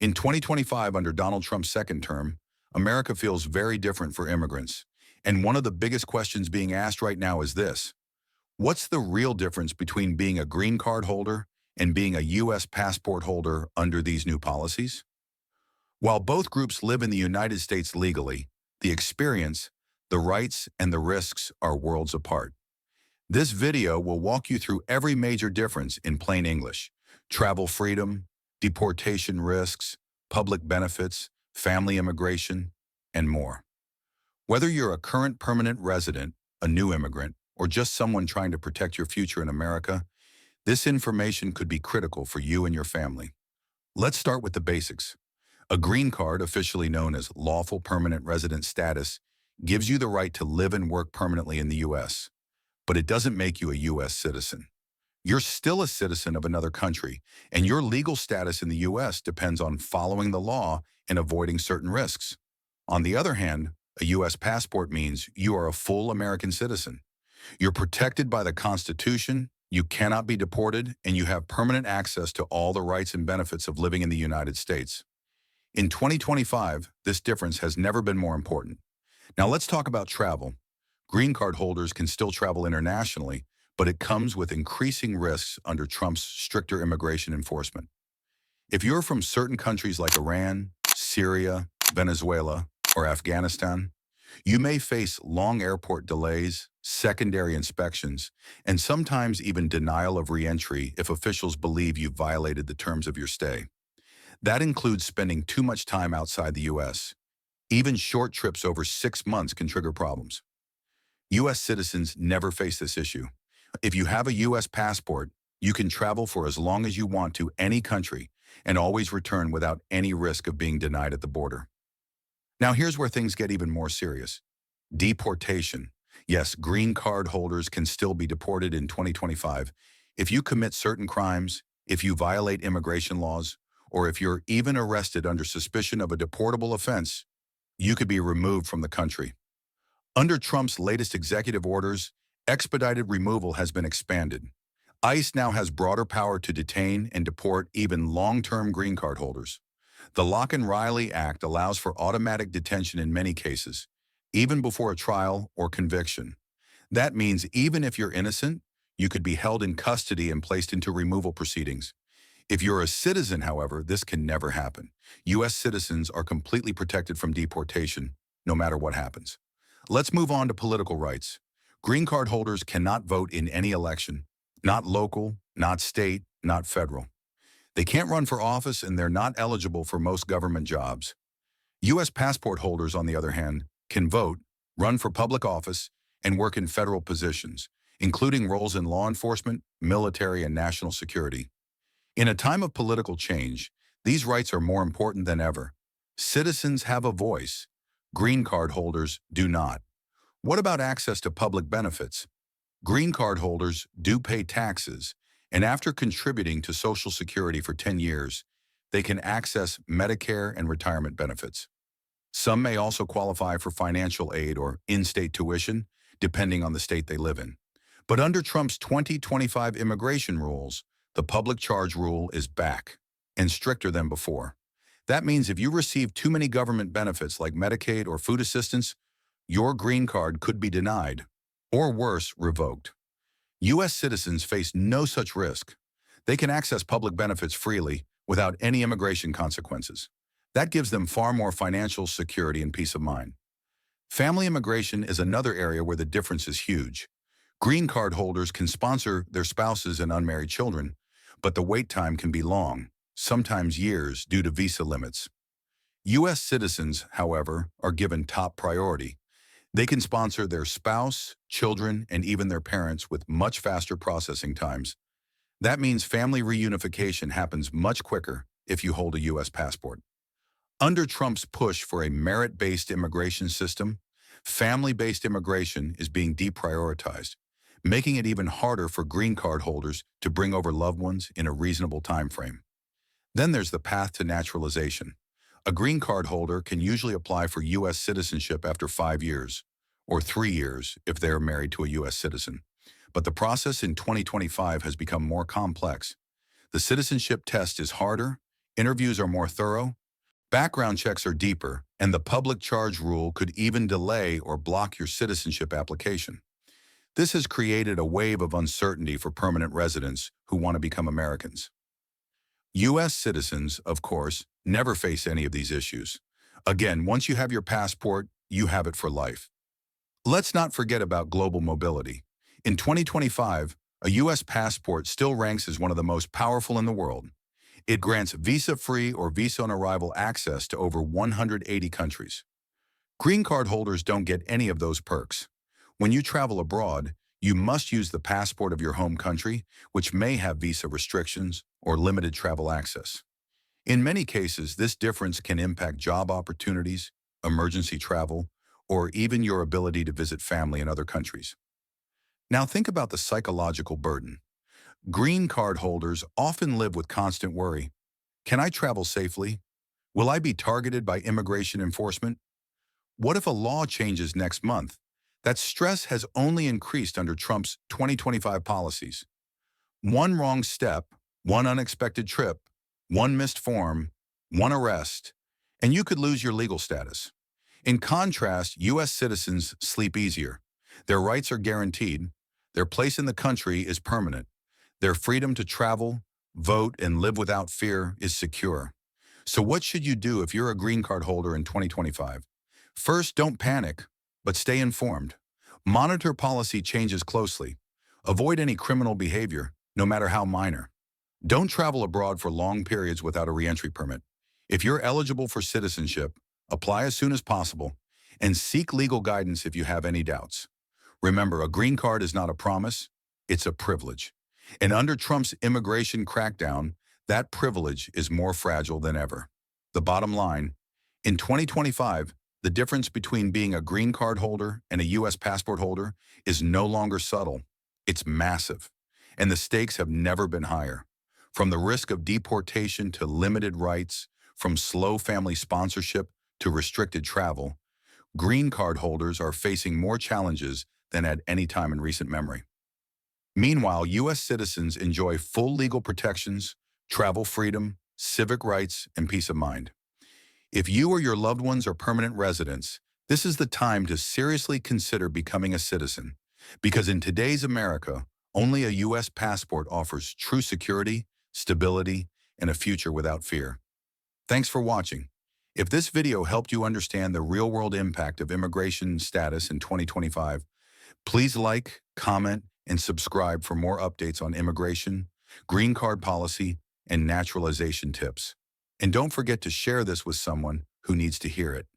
In 2025, under Donald Trump's second term, America feels very different for immigrants. And one of the biggest questions being asked right now is this: what's the real difference between being a green card holder and being a U.S. passport holder under these new policies? While both groups live in the United States legally, the experience, the rights, and the risks are worlds apart. This video will walk you through every major difference in plain English: travel freedom, deportation risks, public benefits, family immigration, and more. Whether you're a current permanent resident, a new immigrant, or just someone trying to protect your future in America, this information could be critical for you and your family. Let's start with the basics. A green card, officially known as lawful permanent resident status, gives you the right to live and work permanently in the U.S., but it doesn't make you a U.S. citizen. You're still a citizen of another country, and your legal status in the U.S. depends on following the law and avoiding certain risks. On the other hand, a U.S. passport means you are a full American citizen. You're protected by the Constitution, you cannot be deported, and you have permanent access to all the rights and benefits of living in the United States. In 2025, this difference has never been more important. Now let's talk about travel. Green card holders can still travel internationally, but it comes with increasing risks under Trump's stricter immigration enforcement. If you're from certain countries like Iran, Syria, Venezuela, or Afghanistan, you may face long airport delays, secondary inspections, and sometimes even denial of reentry if officials believe you violated the terms of your stay. That includes spending too much time outside the U.S. Even short trips over 6 months can trigger problems. U.S. citizens never face this issue. If you have a U.S. passport, you can travel for as long as you want to any country and always return without any risk of being denied at the border. Now here's where things get even more serious. Deportation. Yes, green card holders can still be deported in 2025 if you commit certain crimes, if you violate immigration laws, or if you're even arrested under suspicion of a deportable offense, you could be removed from the country. Under Trump's latest executive orders, expedited removal has been expanded. ICE now has broader power to detain and deport even long-term green card holders. The Locke and Riley Act allows for automatic detention in many cases, even before a trial or conviction. That means even if you're innocent, you could be held in custody and placed into removal proceedings. If you're a citizen, however, this can never happen. U.S. citizens are completely protected from deportation, no matter what happens. Let's move on to political rights. Green card holders cannot vote in any election, not local, not state, not federal. They can't run for office and they're not eligible for most government jobs. U.S. passport holders, on the other hand, can vote, run for public office, and work in federal positions, including roles in law enforcement, military, and national security. In a time of political change, these rights are more important than ever. Citizens have a voice. Green card holders do not. What about access to public benefits? Green card holders do pay taxes, and after contributing to Social Security for 10 years, they can access Medicare and retirement benefits. Some may also qualify for financial aid or in-state tuition, depending on the state they live in. But under Trump's 2025 immigration rules, the public charge rule is back and stricter than before. That means if you receive too many government benefits like Medicaid or food assistance, your green card could be denied, or worse, revoked. U.S. citizens face no such risk. They can access public benefits freely without any immigration consequences. That gives them far more financial security and peace of mind. Family immigration is another area where the difference is huge. Green card holders can sponsor their spouses and unmarried children, but the wait time can be long, sometimes years, due to visa limits. U.S. citizens, however, are given top priority. They can sponsor their spouse, children, and even their parents with much faster processing times. That means family reunification happens much quicker if you hold a U.S. passport. Under Trump's push for a merit-based immigration system, family-based immigration is being deprioritized, making it even harder for green card holders to bring over loved ones in a reasonable time frame. Then there's the path to naturalization. A green card holder can usually apply for U.S. citizenship after 5 years, or 3 years if they are married to a U.S. citizen. But the process in 2025 has become more complex. The citizenship test is harder, Interviews are more thorough, background checks are deeper, and the public charge rule could even delay or block your citizenship application. This has created a wave of uncertainty for permanent residents who want to become Americans. U.S. citizens, of course, never face any of these issues. Again, once you have your passport, you have it for life. Let's not forget about global mobility. In 2025, a U.S. passport still ranks as one of the most powerful in the world. It grants visa-free or visa-on-arrival access to over 180 countries. Green card holders don't get any of those perks. When you travel abroad, you must use the passport of your home country, which may have visa restrictions or limited travel access. In many cases, this difference can impact job opportunities, emergency travel, or even your ability to visit family in other countries. Now think about the psychological burden. Green card holders often live with constant worry. Can I travel safely? Will I be targeted by immigration enforcement? What if a law changes next month? That stress has only increased under Trump's 2025 policies. One wrong step, one unexpected trip, one missed form, one arrest, and you could lose your legal status. In contrast, U.S. citizens sleep easier. Their rights are guaranteed. Their place in the country is permanent. Their freedom to travel, vote, and live without fear is secure. So what should you do if you're a green card holder in 2025? First, don't panic, but stay informed. Monitor policy changes closely. Avoid any criminal behavior, no matter how minor. Don't travel abroad for long periods without a reentry permit. If you're eligible for citizenship, apply as soon as possible, and seek legal guidance if you have any doubts. Remember, a green card is not a promise, it's a privilege. And under Trump's immigration crackdown, that privilege is more fragile than ever. The bottom line, in 2025, the difference between being a green card holder and a U.S. passport holder is no longer subtle. It's massive. And the stakes have never been higher. From the risk of deportation to limited rights, from slow family sponsorship to restricted travel, green card holders are facing more challenges than at any time in recent memory. Meanwhile, U.S. citizens enjoy full legal protections, travel freedom, civic rights, and peace of mind. If you or your loved ones are permanent residents, this is the time to seriously consider becoming a citizen, because in today's America, only a U.S. passport offers true security, stability, and a future without fear. Thanks for watching. If this video helped you understand the real-world impact of immigration status in 2025, please like, comment, and subscribe for more updates on immigration, green card policy, and naturalization tips. And don't forget to share this with someone who needs to hear it.